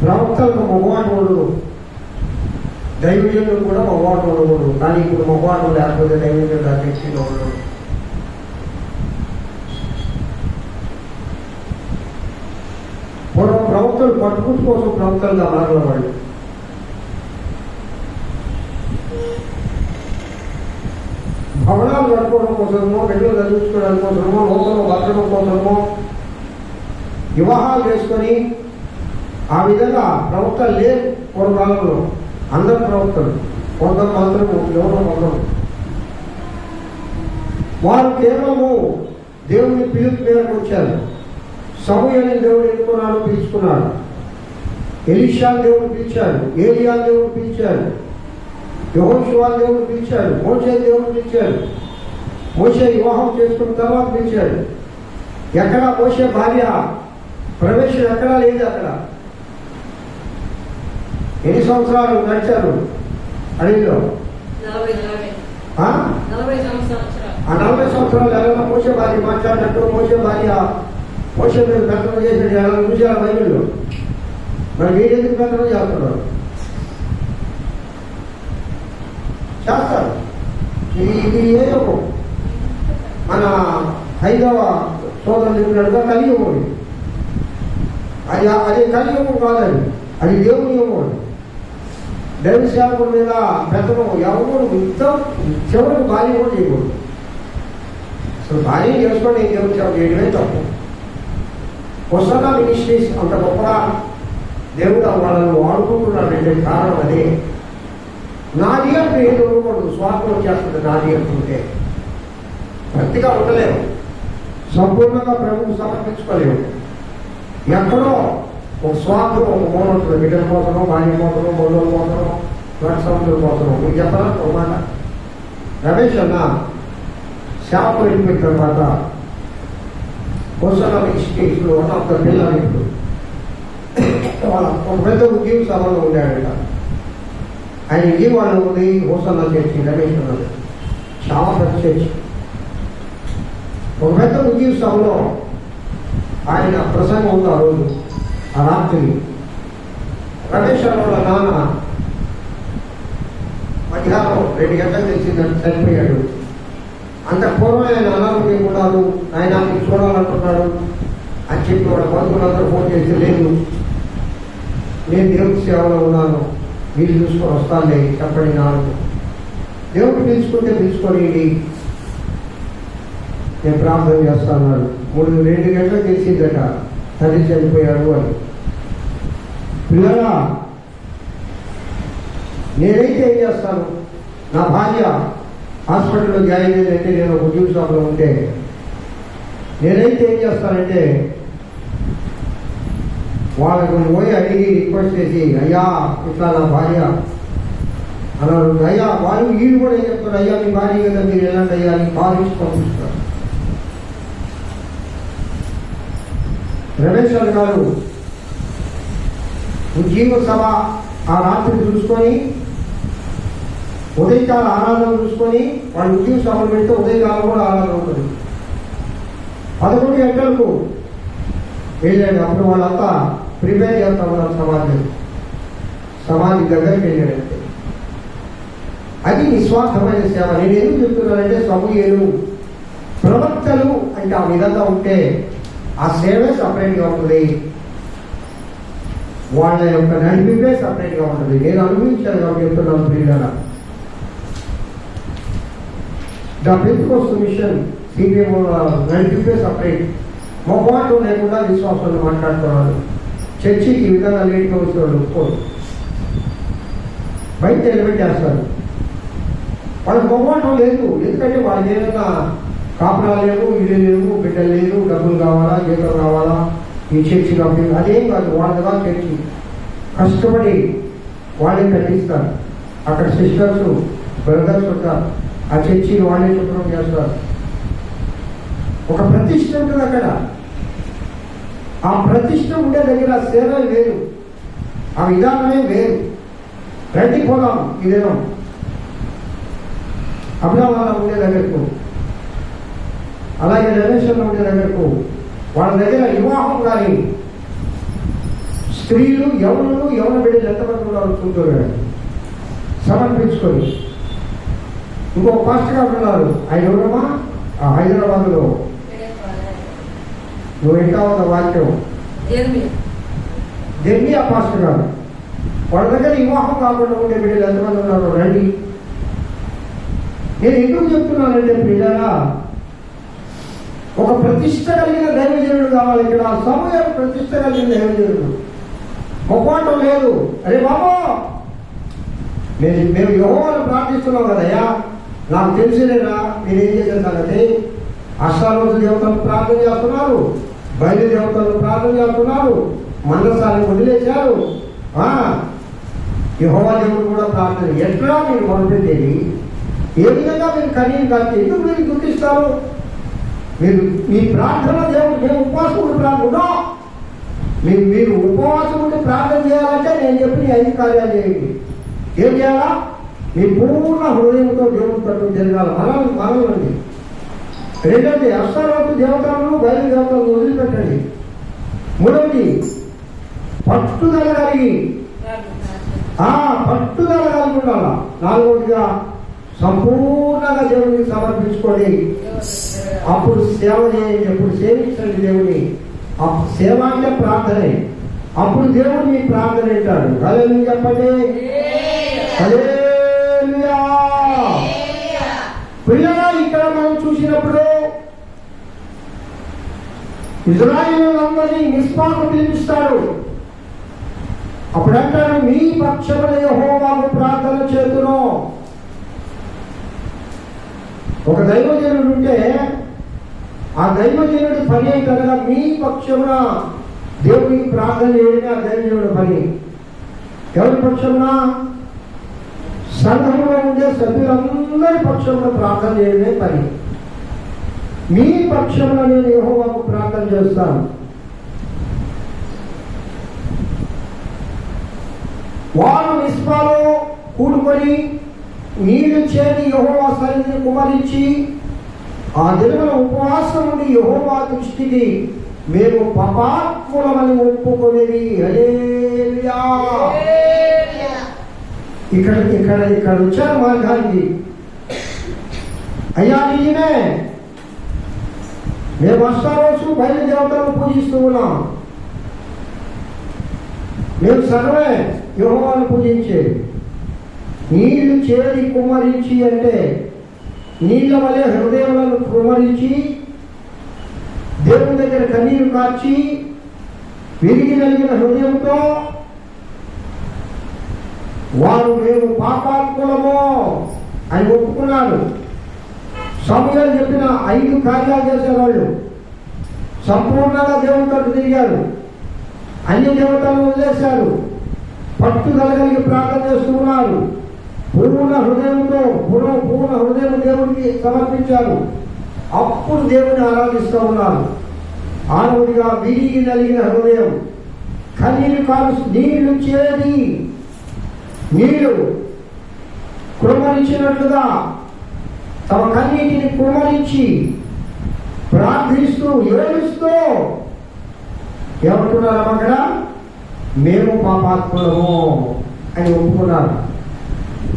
[SPEAKER 2] ప్రవక్తలకు మొగవాటు ఉండదు, దైవజనులు కూడా మొగవాటు ఉండకూడదు. కానీ ఇప్పుడు మొగవాటు లేకపోతే దైవజనులు అధ్యక్షులు ఉండదు. పూర్వం ప్రవక్తలు పట్టుకుంటు కోసం ప్రవక్తలుగా మారిన వాళ్ళు. భవనాలు కట్టుకోవడం కోసమో, బిడ్డలు చదివించుకోవడం కోసమో, లోకంలో బతకడం కోసమో వివాహాలు చేసుకొని ఆ విధంగా ప్రవక్తలు లేరు పూర్వకాలంలో. అందరు ప్రవక్తలు, కొందరు మాత్రము, ఎవరో కొందరు. వారు కేవలము దేవుని పిలుపు మేరకు వచ్చారు. సమూయేలుని దేవుడు ఎన్నుకున్నాడు, పిలుచుకున్నాడు. ఎలీషాను దేవుడు పిలిచాడు, ఏలియాను దేవుడు పిలిచాడు, యెహోషువను దేవుడు పిలిచాడు, మోషేను దేవుడు పిలిచాడు. మోషే వివాహం చేసుకున్న తర్వాత పిలిచాడు. ఎక్కడ మోషే భార్య ప్రవేశం ఎక్కడా లేదు. అక్కడ ఎన్ని సంవత్సరాలు నడిచారు అడవిలో?
[SPEAKER 1] 40 సంవత్సరాలు.
[SPEAKER 2] ఆ 40 సంవత్సరాలు ఎలా మోషే భార్య మాట్లాడినట్టు మోషే భార్య మోషే మీద పెత్తనం చేసినట్టు ఎలా చూశారు బైబిల్లో? మరి మీరెందుకు పెత్తనం చేస్తున్నారు? చేస్తారు. ఇది ఏదో మన హైదవ సోదరులు చెప్పినట్టుగా కలియుగం. అది కలియుగం కాదండి, అది దేవుని యుగం. దైవ సేవకుల మీద పెత్తనం ఎవరు యుద్ధం చివరికి భార్య కూడా చేయకూడదు. అసలు భార్య చేసుకొని దేవుని సేవ చేయడమే తప్పు. హోసన్నా మినిస్ట్రీస్ అంత గొప్పగా దేవుడు వాళ్ళని వాడుకుంటున్నాడంటే కారణం అదే. నాది అంటే ఏది ఉండకూడదు, స్వార్థం వచ్చేస్తుంది. నాది అంటుంటే భక్తిగా ఉండలేము, సంపూర్ణంగా ప్రభువుకు సమర్పించుకోలేము. ఎక్కడో ఒక స్వార్థం, ఒక మూలం ఉంటుంది. బిడ్డల కోసమో, భార్య కోసమో, మూలం కోసమో, సముద్రం కోసమో. మీకు చెప్పాలా ఒక మాట? రమేష్ అన్న షాప్ వెళ్ళిపోయిన తర్వాత హోసన్నా మినిస్ట్రీస్లో వన్ ఆఫ్ ద పిల్లలు ఇప్పుడు ఒక పెద్ద ఉద్యోగ సభలో ఉండాడట. ఆయన విజయవాడలో ఉంది హోసన్నా చర్చి, రమేష్ అన్నది చాలా పెద్ద చర్చి. ఒక పెద్ద ఉద్యోగ సభలో ఆయన ప్రసంగం ఉంది ఆ రోజు, ఆ రాత్రి. రమేష్ అన్న వాళ్ళ నాన్న మధ్యాహ్నం 2 గంటలకు తెలిసిందంటే చనిపోయాడు. అంత పూర్వం ఆయన అనారోగ్యం ఉన్నాడు, ఆయన మీకు చూడాలంటున్నాడు అని చెప్పి వాళ్ళ బంధువులందరూ ఫోన్ చేసి, లేదు నేను దేవుడి సేవలో ఉన్నాను, మీరు చూసుకొని వస్తానులే చెప్పండి నాకు. దేవుడు పిలుచుకుంటే పిలుచుకొని నేను ప్రార్థన చేస్తాను. 2 గంటలకు తెలిసిందట తండ్రి చనిపోయాడు అని. పిల్లరా, నేనైతే ఏం చేస్తాను? నా భార్య హాస్పిటల్లో జాయిన్ అయిందంటే, నేను ఒక ఉద్యోగ షాప్లో ఉంటే నేనైతే ఏం చేస్తానంటే వాళ్ళకు పోయి అడిగి రిక్వెస్ట్ చేసి, అయ్యా ఇట్లా నా భార్య అన్నారు. అయ్యా వాళ్ళు వీళ్ళు కూడా ఏం చెప్తారు, అయ్యా మీ భార్య కదా మీరు ఎలాంటి అయ్యా నీ కాల్ ఇచ్చి పంపిస్తారు. రమేష్ గారు ఉద్యోగ సభ ఆ రాత్రి చూసుకొని ఉదయకాల ఆరాధన చూసుకొని వాళ్ళు ఉద్యోగ సభలు పెడితే ఉదయకాలం కూడా ఆరాధన ఉంటుంది. 11 గంటలకు వెళ్ళాడు. అప్పుడు వాళ్ళంతా ప్రిపేర్ చేస్తా ఉన్నారు సమాధి దగ్గరికి వెళ్ళాడంటే. అది నిస్వార్థమైన సేవ. నేను ఎందుకు చెప్తున్నానంటే, సమూయేలు ప్రవక్తలు అంటే ఆ విధంగా ఉంటే ఆ సేవే సపరేట్గా ఉంటుంది, వాళ్ళ యొక్క నడిపే సపరేట్గా ఉంటుంది. నేను అనుభవించాను కాబట్టి చెప్తున్నాను. పిల్లల ద పెంతెకోస్తు మిషన్ సిపిఎం నడిపే సపరేట్. మొహమాటం లేకుండా విశ్వాసాలు మాట్లాడుతున్నారు. చర్చికి ఈ విధంగా లేట్గా వచ్చిన వాళ్ళు ఒప్పుకోరు, బయట నిలబెట్టేస్తారు. వాళ్ళకి మొహమాటం లేదు, ఎందుకంటే వాళ్ళకి ఏదైనా కాపురాలు లేవు, ఇల్లు లేవు, బిడ్డలు లేవు, డబ్బులు కావాలా, జీతం కావాలా, ఈ చర్చి కాబట్టి అదేం కాదు. వాళ్ళగా చర్చి కష్టపడి వాళ్ళే కట్టిస్తారు. అక్కడ సిస్టర్స్ బ్రదర్స్ ఉంటారు, ఆ చర్చిని వాళ్ళే శుభ్రం చేస్తారు. ఒక ప్రతిష్ట ఉంటుంది అక్కడ. ఆ ప్రతిష్ట ఉండే దగ్గర సేవ వేరు, ఆ విధానమే వేరు. రండి పోదాం ఈ దినం అబ్రాహాం ఉండే దగ్గరకు, అలాగే రమేశ్వరం ఉండే దగ్గరకు. వాళ్ళ దగ్గర వివాహం కానీ స్త్రీలు యవన బిడ్డలు ఎంతమంది ఉన్నారు చూస్తున్నారు సమర్పించుకొని. ఇంకో పాస్టర్ గారు ఉన్నారు, ఆయన ఎవరమ్మా హైదరాబాద్లో, నువ్వు ఇంకా ఉన్న వాక్యం జర్మీ ఆ పాస్టర్ గారు. వాళ్ళ దగ్గర వివాహం కాకుండా ఉండే బిడ్డలు ఎంతమంది ఉన్నారు రండి. నేను ఎందుకు చెప్తున్నానంటే పిల్లరా, ఒక ప్రతిష్ట కలిగిన దైవజనుడు కావాలి. ఇక్కడ సమూహం ప్రతిష్ట కలిగిన దైవజనుడు. మొక్కోటం లేదు. అరే బాబా మేము యెహోవాను ప్రార్థిస్తున్నాం కదయ్యా, నాకు తెలిసిలేదా మీరేం చేసే సంగతి. అష్టారోజు దేవతలను ప్రార్థన చేస్తున్నారు, బయలు దేవతలను ప్రార్థన చేస్తున్నారు, మందసాన్ని వదిలేశారు. యెహోవా దేవుడు కూడా ప్రార్థన. ఎట్లా మీరు మొదలుపెట్టేది? ఏ విధంగా మీరు కనీని కలిసి ఎందుకు మీరు గుర్తిస్తారు? మీరు మీ ప్రార్థన దేవుడు మేము ఉపవాసం ఉండి ప్రార్థన, మీరు ఉపవాసం ఉండి ప్రార్థన చేయాలంటే నేను చెప్పిన 5 కార్యాలు చేయండి. ఏం చేయాలా? మీ పూర్ణ హృదయంతో దేవుడు తట్టు జరగాలి. మనల్ని రెండోది అష్టారోజు దేవతలను బయలు దేవతలను వదిలిపెట్టండి. మూడవది పట్టుదల కలిగి ఉండాలా. నాలుగవదిగా సంపూర్ణంగా దేవుడిని సమర్పించుకొని అప్పుడు సేవ చేయండి. అప్పుడు సేవించండి దేవుని. సేవ అంటే ప్రార్థనే. అప్పుడు దేవుడు మీ ప్రార్థన వింటాడు. హల్లెలూయా చెప్పండి. హల్లెలూయా. పిల్లగా ఇక్కడ మనం చూసినప్పుడు ఇశ్రాయేలులందరినీ మిస్పాకు పిలిపిస్తాడు. అప్పుడు అంటాడు, మీ పక్షమున యెహోవాకు ప్రార్థన చేతును. ఒక దైవజనుడు ఉంటే ఆ దైవజనుడి పని ఏంటనగా మీ పక్షమున దేవుడికి ప్రార్థన చేయడమే ఆ దైవజనుడి పని. ఎవరి పక్షమున? సంఘంలో ఉండే సభ్యులందరి పక్షమున ప్రార్థన చేయడమే పని. మీ పక్షమున నేను యెహోవాకు ప్రార్థన చేస్తాను. వారు మిస్పాలో కూడుకొని నీళ్లు చేరి యెహోవా సన్నిధిని కుమరించి ఆ దినమున ఉపవాసం నుండి యెహోవా దృష్టికి మేము పాపాత్ములమని ఒప్పుకొనేది. హల్లెలూయా. ఇక్కడ వచ్చారు మార్గానికి. అయ్యా నిజమే, మేము అష్టారోజు బయలుదేవతలను పూజిస్తూ ఉన్నాం. మేము సర్వే యెహోవాను పూజించేది. నీళ్లు చేరి కుమ్మరించి అంటే నీళ్ల వలె హృదయములను కుమ్మరించి దేవుని దగ్గర కన్నీరు కార్చి విరిగి నలిగిన హృదయంతో వారు మేము పాపాత్ములము అని ఒప్పుకున్నారు. సమూయేలు చెప్పిన 5 కార్యాలు చేసేవాళ్ళు. సంపూర్ణంగా దేవుని తట్టు తిరిగారు, అన్ని దేవతలను వదిలేశారు, పట్టుదల కలిగి ప్రార్థన చేస్తూ ఉన్నారు. పూర్ణ హృదయంతో పూర్ణ హృదయం దేవుడికి సమర్పించారు. అప్పుడు దేవుని ఆరాధిస్తూ ఉన్నారు. 6వదిగా విరిగి నలిగిన హృదయం, కన్నీరు కాలు నీళ్లు చేరి నీళ్లు కుమ్మరించినట్లుగా తమ కన్నీటిని కుమ్మరించి ప్రార్థిస్తూ ఏడుస్తూ ఏమంటున్నారు అక్కడ? మేము పాపాత్ములము అని ఒప్పుకున్నారు.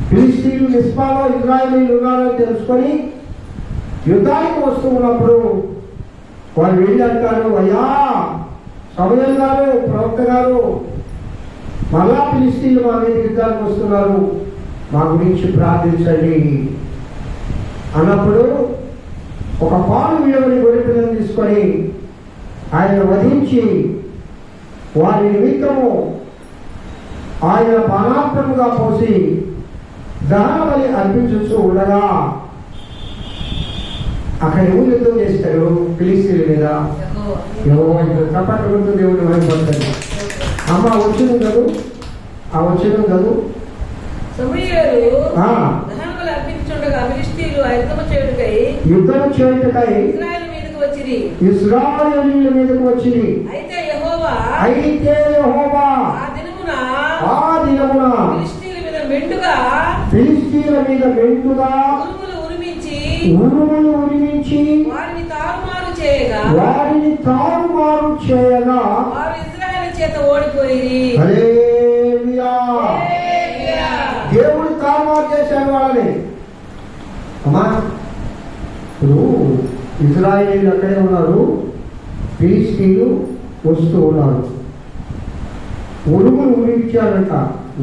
[SPEAKER 2] ఫిలిష్తీయులు మిస్పాలో ఇశ్రాయేలీయులు ఉన్నారని తెలుసుకొని యుద్ధానికి వస్తూ ఉన్నప్పుడు వాళ్ళు వెళ్ళి అంటారు, అయ్యా సమూయేలు గారు, ప్రవక్త గారు, మళ్ళా ఫిలిష్తీయులు మా మీద యుద్ధానికి వస్తున్నారు, మా గురించి ప్రార్థించండి అన్నప్పుడు ఒక పాలు విలువని గొర్రెపిల్లను తీసుకొని ఆయన వధించి వారి నిమిత్తము ఆయన పానార్పణగా పోసి దహన బలి అర్పించుతూ ఉండగా అక్కడ ఎవరు యుద్ధం చేస్తారు? ఫిలిష్తీయుల మీద. కపట్టుకుంటూ దేవుడిని భయపడతాడు. అమ్మ వచ్చిన కదూ, ఆ వచ్చిన కదూ
[SPEAKER 4] సమూయేలు
[SPEAKER 2] ఆ,
[SPEAKER 4] దహనబలి అర్పించుండగా ఫిలిష్తీయులు ఆ యుద్ధము చేయుటకై
[SPEAKER 2] యుద్ధం చేయుటకై
[SPEAKER 4] ఇశ్రాయేలు మీదకు వచ్చిరి.
[SPEAKER 2] ఇశ్రాయేలీయుల మీదకు వచ్చింది.
[SPEAKER 4] అయితే యెహోవా
[SPEAKER 2] అయితే యెహోవా
[SPEAKER 4] ఆ దినమున
[SPEAKER 2] ఆ దినమున
[SPEAKER 4] ఫిలిష్తీయుల మీద మెండుగా
[SPEAKER 2] ఫిలిష్తీయుల మీద మెండుగా
[SPEAKER 4] ఉరుములు ఉరిమించి
[SPEAKER 2] ఉరుములు ఉరిమించి
[SPEAKER 4] వారిని తారుమారు చేయగా
[SPEAKER 2] వారిని తారుమారు చేయగా
[SPEAKER 4] వారు ఇశ్రాయేలు చేత ఓడిపోయిరి.
[SPEAKER 2] హల్లెలూయా. దేవుడు తారుమారు చేశాడు వాళ్ళని. అమ్మా, ఇప్పుడు ఇజ్రాయేలీలు అక్కడే ఉన్నారు, ఫిలిష్తీయులు వస్తూ ఉన్నారు. ఉరుములు ఉరిమించారంట.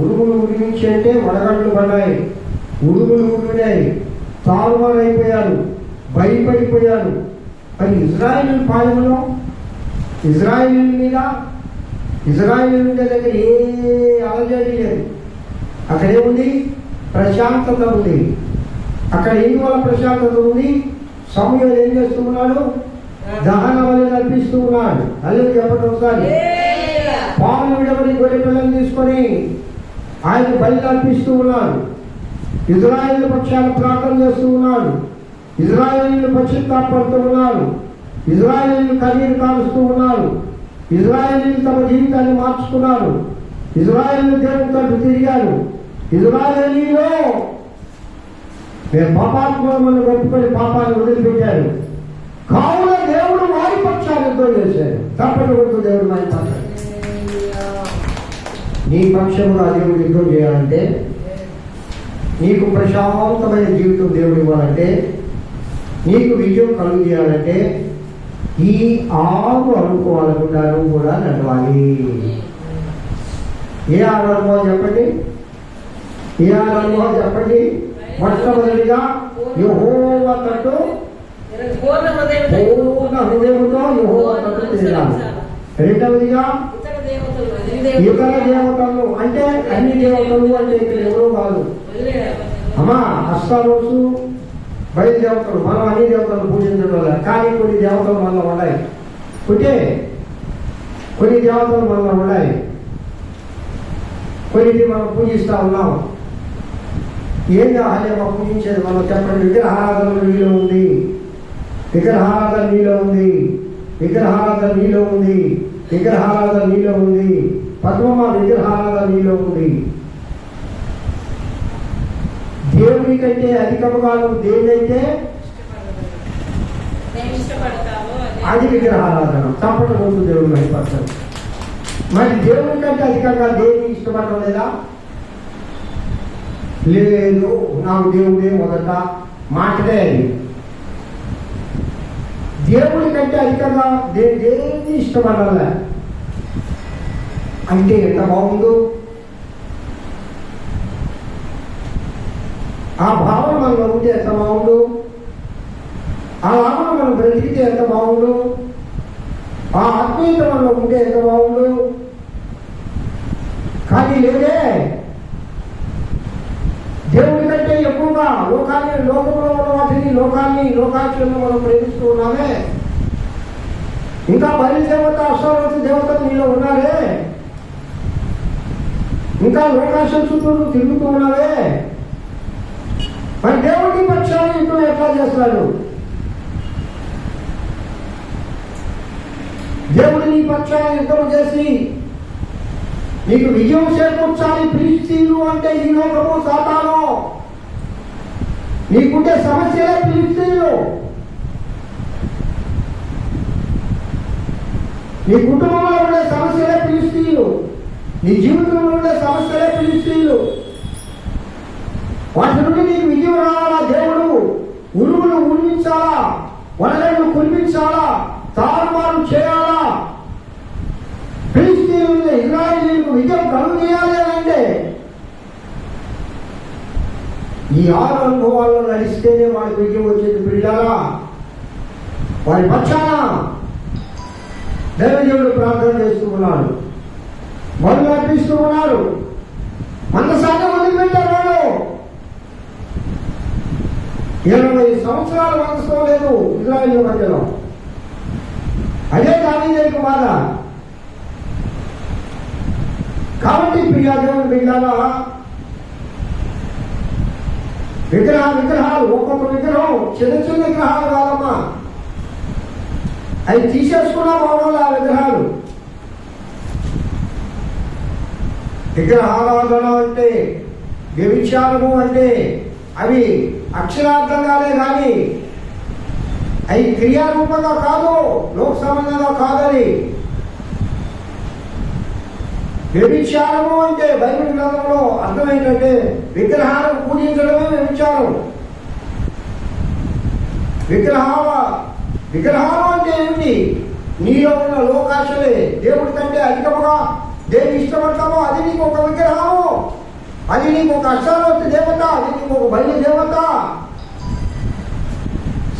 [SPEAKER 2] ఉరుములు ఉరిమించి అంటే వడగండ్లు పడ్డాయి, ఉరుములు ఉరిమినాయి, తారుమారు అయిపోయారు, భయపడిపోయారు. మరి ఇజ్రాయేలు పాలనలో ఇజ్రాయేలీల మీద ఇజ్రాయేలు దగ్గర ఏ అలజడి లేదు. అక్కడేముంది? ప్రశాంతత ఉంది. అక్కడ ఏం వల్ల ప్రశాంతత ఉంది? సమూయేలు ఏం చేస్తూ ఉన్నాడు? దహన బలి అర్పిస్తూ ఉన్నాడు. అదే చెప్పండి ఒకసారి. పాలు విడవని గొర్రె పిల్లలు తీసుకొని ఆయన బలి అర్పిస్తూ ఉన్నాడు. ఇజ్రాయేలు పక్షాలు ప్రార్థన చేస్తూ ఉన్నాడు. ఇజ్రాయేలు పశ్చాత్తాపడుతూ ఉన్నారు. ఇజ్రాయేలు కన్నీరు కాలుస్తూ ఉన్నారు. ఇజ్రాయేలు తమ జీవితాన్ని మార్చుకున్నారు. ఇజ్రాయేలు దేవుని తట్టు తిరిగారు. ఇజ్రాయేలీలో పాపాత్మలను ఒప్పుకొని పాపాన్ని వదిలిపెట్టారు. కావున దేవుడు వారి పక్షాన్ని యుద్ధం చేశాడు. తప్పని కొడుతూ దేవుడు వారి పక్షాన్ని. నీ పక్షంలో దేవుడు యుద్ధం చేయాలంటే, నీకు ప్రశాంతమైన జీవితం దేవుడు ఇవ్వాలంటే, నీకు విజయం కలుగు చేయాలంటే ఈ 6 అనుకోవాలనుకున్నారు కూడా నడవాలి. ఏ 6 అనుభవం చెప్పండి? ఏ 6 అనుభవం చెప్పండి? మొట్టమొదటిగా యెహోవా తట్టు
[SPEAKER 4] పూర్ణ హృదయంతో
[SPEAKER 2] యెహోవా తట్టు తిరగాలి. రెండవదిగా ఇతర దేవతలు అంటే అన్ని దేవతలు అంటే ఇక్కడ ఎవరో కాదు. అమ్మా, అష్టారోసు బయలు దేవతలు, మనం అన్ని దేవతలు పూజించడం వల్ల. కానీ కొన్ని దేవతలు మనలో ఉన్నాయి. కొన్ని దేవతలు మనలో ఉన్నాయి. కొన్నిటి మనం పూజిస్తూ ఉన్నాం. ఏం కావాలి మనం పూజించేది? మనం చెప్పండి. విగ్రహారాధన నీలో ఉంది, విగ్రహారాధన నీలో ఉంది, విగ్రహారాధన నీలో ఉంది, విగ్రహారాధన నీలో ఉంది. పద్మమ్మ, విగ్రహారాధన నీలో ఉంది. దేవుని కంటే అధికముగా నువ్వు దేన్నైతే అది విగ్రహారాధన. తప్పని ముందు దేవుడు భయపడతాడు. మరి దేవుని కంటే అధికంగా దేన్ని ఇష్టపడడం లేదా? లేదు, నాకు దేవుడే మొదట మాటదే. అది దేవుడి కంటే అధికంగా దేన్ని ఇష్టపడాలి అంటే ఎంత బాగుందో. ఆ భావన మనలో ఉంటే ఎంత బాగుండు, ఆ భావన మనం బ్రతికితే ఎంత బాగుండు, ఆ ఆత్మీయత మనలో ఉంటే ఎంత బాగుండు. కానీ లేదే. దేవుడి కంటే ఎక్కువగా లోకంలో ఉన్న వాటిని, లోకాక్షలను మనం ప్రేమిస్తూ ఉన్నామే. ఇంకా బలి దేవత, అశ్వరవతి దేవతలు నీలో ఉన్నారే. ఇంకా లోకాశం చుట్టూ తిరుగుతూ ఉన్నావే. మరి దేవుడి పక్షాన్ని యుద్ధం ఎట్లా చేస్తాడు? దేవుడు నీ పక్షాన్ని యుద్ధం చేసి నీకు విజయం చేకూర్చాలి. ఫిలిష్తీయులు అంటే ఈ లోకము, సాతాను. నీకుంటే సమస్యలే ఫిలిష్తీయులు. నీ కుటుంబంలో ఉండే సమస్యలే ఫిలిష్తీయులు. నీ జీవితంలో ఉండే సమస్యలే ఫిలిష్తీయులు. వాటి నుండి నీకు విజయం రావాలా? దేవుడు ఉరుములు ఉరిమించాలా, వడగళ్ళు కురిపించాలా, తారుమారు చేయాలా. ఫిలిష్తీయులు ఇజ్రాయేలీయులకు విజయం కలుగు చేయాలి అంటే ఈ 6 అనుభవాల్లో నడిస్తేనే వాడికి విజయం వచ్చేది. పిల్లారా, వారి పక్షాన దేవుడు ప్రార్థన చేస్తూ ఉన్నాడు, బలు అర్పిస్తూ ఉన్నాడు. మందసాన్ని వదిలిపెట్టారు వాళ్ళు. 20 సంవత్సరాలు మందసం లేదు ఇజ్రాయేలు మధ్యలో. అదే దావీదు బాధ. కాబట్టి ప్రియా దేవుని బిడ్డలారా, విగ్రహాలు ఒక్కొక్క విగ్రహం చిన్న చిన్న విగ్రహాలు కాదమ్మా, అవి తీసేసుకున్నా బాగుండాలి ఆ విగ్రహాలు. విగ్రహారాధన అంటే వ్యభిచారము అంటే అవి అక్షరార్థంగానే కానీ అవి క్రియారూపంగా కాదు, లోక సంబంధంగా కాదని. వ్యభిచారము అంటే బైబిల్ గ్రంథంలో అర్థం ఏంటంటే విగ్రహాలను పూజించడమే వ్యభిచారం. విగ్రహాలు అంటే ఏమిటి? నీలో ఉన్న లోకాశలే దేవుడి కంటే అధికముగా దేని ఇష్టపడతామో అది నీకు ఒక విగ్రహము, అది నీకు ఒక అక్షరావతి దేవత, అది నీకు ఒక బయలు దేవత.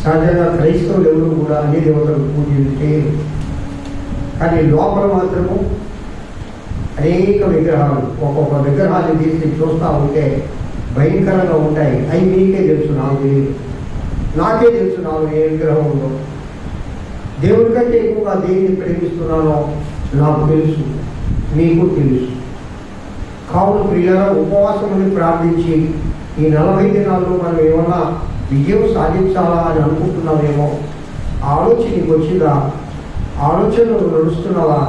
[SPEAKER 2] సహజంగా క్రైస్తవులు ఎవరు కూడా అన్ని దేవతలు పూజించే, కానీ లోపల మాత్రము అనేక విగ్రహాలు, ఒక్కొక్క విగ్రహాన్ని తీసి చూస్తూ ఉంటే భయంకరంగా ఉంటాయి. అవి మీకే తెలుసు, నాకు తెలియదు. నాకే తెలుసు నాకు ఏ విగ్రహం ఉందో. దేవుడి కంటే ఎక్కువగా దేన్ని ప్రేమిస్తున్నానో నాకు తెలుసు, మీకు తెలుసు. కావున ప్రియులారా, ఉపవాసముని ప్రార్థించి ఈ 40 దినాల్లో మనం ఏమన్నా విజయం సాధించాలా అని అనుకుంటున్నామేమో. ఆలోచనకి వచ్చిందా? ఆలోచనలు నడుస్తున్నావా?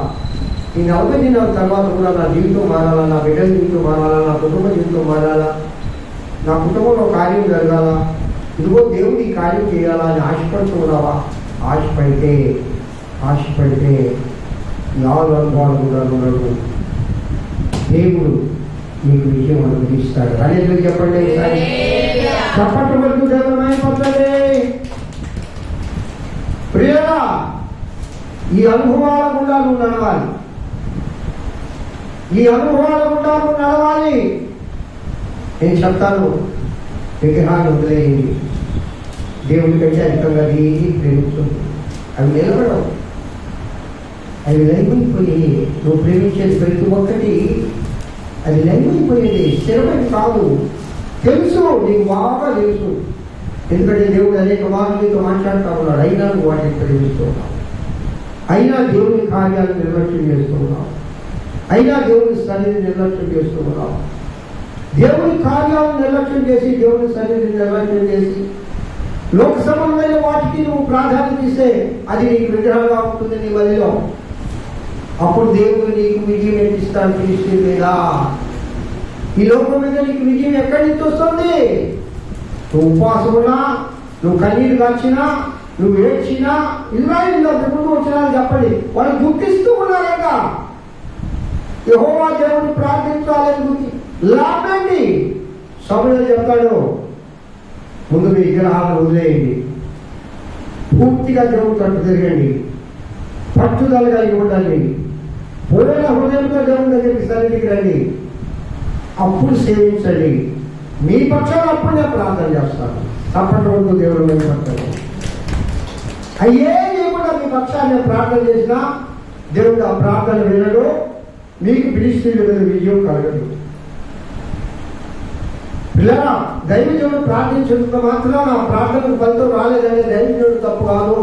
[SPEAKER 2] ఈ 40 దినాల తర్వాత కూడా నా జీవితం మారాలా, నా బిడ్డల జీవితం మారాలా, నా కుటుంబ జీవితం మారాలా, నా కుటుంబంలో కార్యం జరగాల, ఇదిగో దేవుడు ఈ కార్యం చేయాలా అని ఆశపడుతున్నావా? ఆశపడితే యారు అనుభవాలు కూడా ఉన్నాడు. దేవుడు నీకు విజయం అనుభవిస్తాడు. అనేది చెప్పండి, చప్పట్టు వరకు దేవుడు ప్రియరా. ఈ అనుభవాల గుండా నువ్వు నడవాలి, ఈ అనుభవాల గుండా నువ్వు నడవాలి. నేను చెప్తాను, విగ్రహాన్ని వదిలేయండి. దేవుడి కంటే అధికంగా దేని ప్రేమిస్తుంది. అవి నిలబడవు, అవి లైమైపోయి నువ్వు ప్రేమించేది ప్రతి ఒక్కటి అది లైమైపోయేది, స్థిరమైన కాదు. తెలుసు, నీకు బాగా తెలుసు. ఎందుకంటే దేవుడు అనేక మార్గంతో మాట్లాడుతూ ఉన్నాడు. అయినా నువ్వు వాటిని ప్రేమిస్తూ ఉన్నావు, అయినా దేవుని కార్యాలను నిర్లక్ష్యం చేస్తూ ఉన్నావు, అయినా దేవుని సన్నిధిని నిర్లక్ష్యం చేస్తూ ఉన్నావు. దేవుని కార్యాలను నిర్లక్ష్యం చేసి, దేవుని సన్నిధిని నిర్లక్ష్యం చేసి లోక సంబంధమైన వాటికి నువ్వు ప్రాధాన్యత ఇస్తే అది నీకు విగ్రహంగా ఉంటుంది నీ మదిలో. అప్పుడు దేవుడు నీకు విజయం ఎట్టిస్తాడు క్రీస్తు మీద. ఈ లోకం మీద నీకు విజయం ఎక్కడి నుంచి వస్తుంది? నువ్వు ఉపవాసం ఉన్నా, నువ్వు కన్నీరు కాల్చినా, నువ్వు ఏడ్చినా, ఇజ్రాయేలు ముందు వచ్చినా చెప్పండి, వాళ్ళు దుఃఖిస్తూ ఉన్నారట. యెహోవా దేవుడిని ప్రార్థించాలని దుఃఖి లాభండి. సమయంలో చెప్తాడు, ముందు మీ విగ్రహాలను వదిలేయండి, పూర్తిగా దేవుడు తట్టు తిరగండి, పట్టుదల కలిగి ఉండండి, పూర్ణ హృదయంతో దేవుని దగ్గరికి సన్నిధికి రండి, అప్పుడు సేవించండి. మీ పక్షాలు అప్పుడు నేను ప్రార్థన చేస్తాను. తప్పటి ముందు దేవుడు మేము పడతాను. అయ్యే లేకుండా మీ పక్షాన్ని ప్రార్థన చేసినా దేవుడు ఆ ప్రార్థన వినడు, మీకు ఫిలిష్తీయుల మీద విజయం కలగదు. పిల్లరా, దైవజనుడు ప్రార్థించినంత మాత్రం నా ప్రార్థనకు ఫలితం రాలేదనే దైవజనుడు తప్పు కాదు.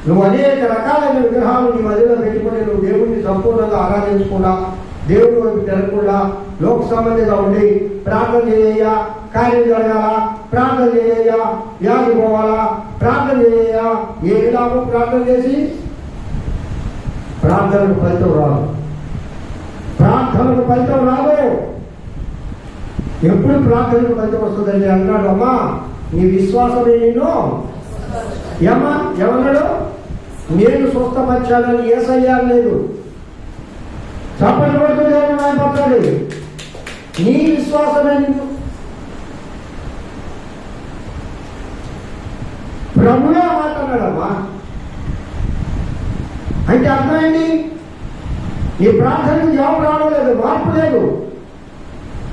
[SPEAKER 2] నువ్వు అనేక రకాలైన విగ్రహాలు నీ మధ్యలో పెట్టుకుని నువ్వు దేవుడిని సంపూర్ణంగా ఆరాధించకుండా, దేవుడి వైపు తిరగకుండా, లోక సంబంధిగా ఉండి ప్రార్థన చేయ్యా, కార్యం జరగాల, ప్రార్థన చేయ్యా, వ్యాధి పోవాలా, ప్రార్థన చేయ్యా, ఏ లాభం? ప్రార్థన చేసి ప్రార్థనకు ఫలితం రాదు, ప్రార్థనకు ఫలితం రాదు. ఎప్పుడు ప్రార్థనకు ఫలితం వస్తుందండి అన్నాడు, అమ్మా నీ విశ్వాసమే నిన్ను ఏమా ఎవన్నాడు? నేను స్వస్థపరిచానని యేసయ్య లేదు. చప్పట్లు కొడుతూ దేవుని మాయపడతాడు. నీ విశ్వాసమే నిన్ను. ప్రభువే మాట్లాడాడమ్మా అంటే అర్థమైంది, నీ ప్రార్థనకు జవాబు రావడం లేదు, మార్పు లేదు,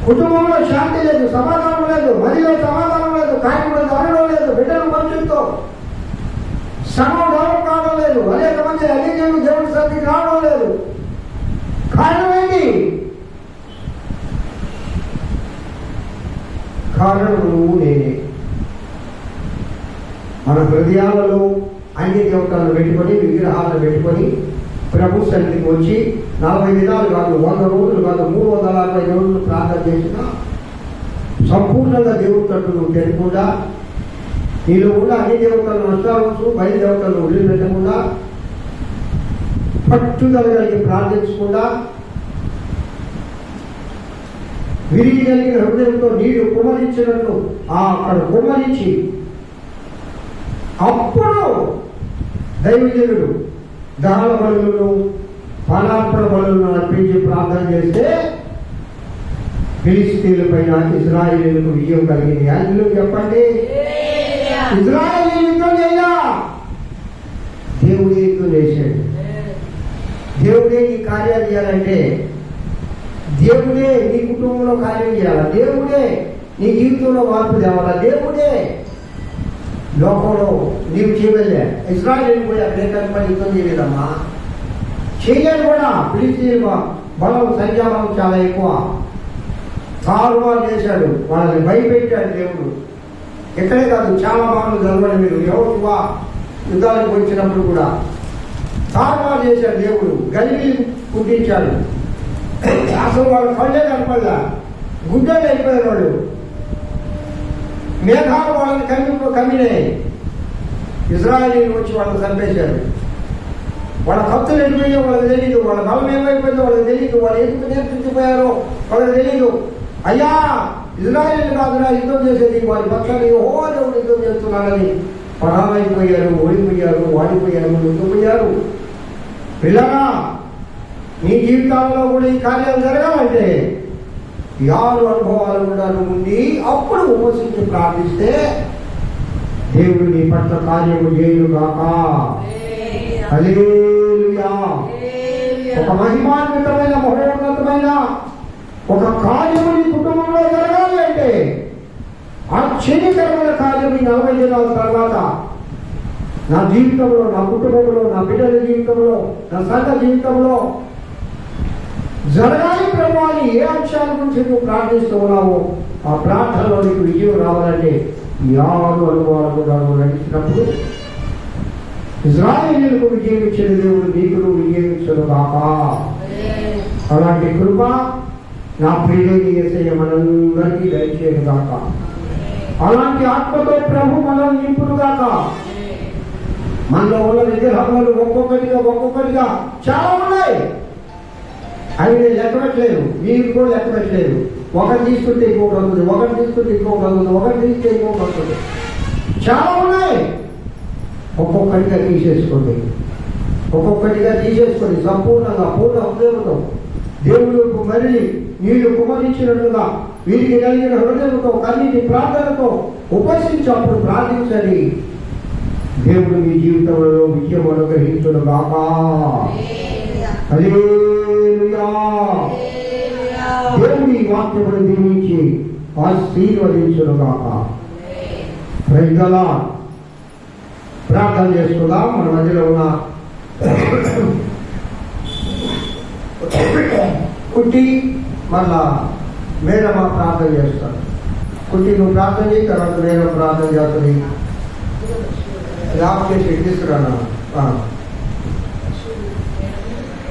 [SPEAKER 2] కుటుంబంలో శాంతి లేదు, సమాధానం లేదు, మదిలో సమాధానం లేదు, కార్యంలో జరగడం లేదు, బిడ్డలు మనుషులతో శ్రమం డెవలప్ కావడం లేదు, అనేక మంది అధికారులు దేవుడి సన్నిధికి రావడం లేదు. కారణం ఏంటి? కారణం నువ్వు నేనే. మన హృదయాలలో అన్ని దేవతలను పెట్టుకొని, విగ్రహాలను పెట్టుకొని ప్రభు సన్నిధికి వచ్చి 40 దినాలు కాదు, 100 రోజులు కాదు, 360 రోజులు ప్రార్థన చేసినా సంపూర్ణంగా దేవుడి తట్టు నువ్వు తెలియకుండా, నీలో ఉన్న అన్ని దేవతలను నష్టావచ్చు, బయలు దేవతలను వదిలిపెట్టకుండా, పట్టుదల కలిగి ప్రార్థించకుండా, విరిగి కలిగిన హృదయంతో నీరు కుమరించినట్లు అక్కడ కుమరించి, అప్పుడు దైవజనుడు దహన బలులను పానార్పణ బలులను అర్పించి ప్రార్థన చేస్తే ఫిలిష్తీయుల పైన ఇశ్రాయేలీయులకు విజయం కలిగింది. అందులో చెప్పండి, ఇశ్రాయేలీయులు యుద్ధం చేయాలా? దేవుడే యుద్ధం చేశాడు. దేవుడే నీ కార్యాలు చేయాలంటే దేవుడే నీ కుటుంబంలో కార్యం చేయాలా? దేవుడే నీ జీవితంలో మార్పు తేవాలా? దేవుడే లోకంలో నీవు చేయలే. ఇశ్రాయేలీయులు పోయి అక్కడ ఏకపై యుద్ధం చేయలేదమ్మా, చేయలేరు కూడా. ఫిలిష్తీయుల బలం, సంఖ్యాబలం చాలా ఎక్కువ. తారుమారు చేశాడు, వాళ్ళని భయపెట్టాడు దేవుడు. ఎక్కడే కాదు, చాలా మార్లు జరగండి మీరు యెహోషువ యుద్ధానికి వచ్చినప్పుడు కూడా తారుమారు చేశాడు దేవుడు. గలిబీలు పుట్టించాడు. అసలు వాళ్ళు కళ్ళే కనపడలా, గుడ్డలు అయిపోయారు వాళ్ళు. మేఘాలు వాళ్ళని కమ్మినాయి. ఇశ్రాయేలీయులు వచ్చి వాళ్ళని చంపేశారు. వాళ్ళ కత్తులు ఎడిపోయో వాళ్ళకి తెలియదు, వాళ్ళ బలం ఏమైపోయిందో వాళ్ళకి తెలియదు, వాళ్ళు ఎందుకు నేర్పించిపోయారో వాళ్ళకి తెలియదు. అయ్యా, ఇజ్రాయేల్ కాదురా యుద్ధం చేసేది, వారి పక్షాన్ని యెహోవా దేవుడు యుద్ధం చేస్తున్నాడని పరామైపోయారు, ఓడిపోయారు, వాడిపోయారు, యుద్ధపోయారు. పిల్లగా నీ జీవితాల్లో కూడా ఈ కార్యాలు జరగాలంటే 6 అనుభవాలు కూడా ఉండి అప్పుడు ఉపవసించి ప్రార్థిస్తే దేవుడు నీ పట్ల కార్యము చేయుగాక. హల్లెలూయా. ఒక మహిమాన్వితమైన మహోన్నతమైన ఒక కార్యము నీ కుటుంబంలో జరగాలి అంటే, ఆశ్చర్యకరమైన కార్యం ఈ 40 దినాల తర్వాత నా జీవితంలో, నా కుటుంబంలో, నా బిడ్డల జీవితంలో, నా సంఘ జీవితంలో జరగాలి ప్రభు అని ఏ అంశాల గురించి నువ్వు ప్రార్థిస్తూ ఉన్నావో ఆ ప్రార్థనలో నీకు విజయం రావాలంటే 6 అనుభవాలు కూడా నడిచినప్పుడు ఇశ్రాయేలీయులకు విజయం ఇచ్చిన దేవుడు నీకు నువ్వు విజయం ఇచ్చను కాక. అలాంటి కృప నా ప్రియుని యేసయ్య మనందరికీ దయచేయను గాక. అలాంటి ఆత్మతో ప్రభు మనల్ని నింపును గాక. మనలో ఉన్న విగ్రహములు ఒక్కొక్కటిగా చాలా ఉన్నాయి. అవి నేను లెక్క పెట్టలేదు, మీరు కూడా లెక్క పెట్టలేదు. ఒకటి తీసుకుంటే ఇంకొకటి వస్తుంది, ఒకటి తీసుకుంటే ఇంకొకటి వస్తుంది, ఒకటి తీస్తే ఇంకొకటి వస్తుంది. చాలా ఉన్నాయి. ఒక్కొక్కటిగా తీసేసుకోండి, సంపూర్ణంగా పూర్ణ హృదయంతో దేవుడు మళ్ళీ నీళ్లు కుమరించినట్లుగా వీరికి కలిగిన హృదయంతో కన్నీటి ప్రార్థనతో ఉపసించినప్పుడు ప్రార్థించండి. దేవుడు మీ జీవితంలో విజయం అనుగ్రహించును గాక. హల్లెలూయా. దేవుడి వాక్యమును దీవించి ఆశీర్వదించును గాక. Praise the Lord. ప్రార్థన చేసుకుందాం. మన మధ్యలో ఉన్న కుట్టి మళ్ళా మేడమ ప్రార్థన చేస్తాను. కుట్టి నువ్వు ప్రార్థన చేయి, తర్వాత మేడం ప్రార్థన చేస్తుంది. రామ్ చేసి తీసుకురాను.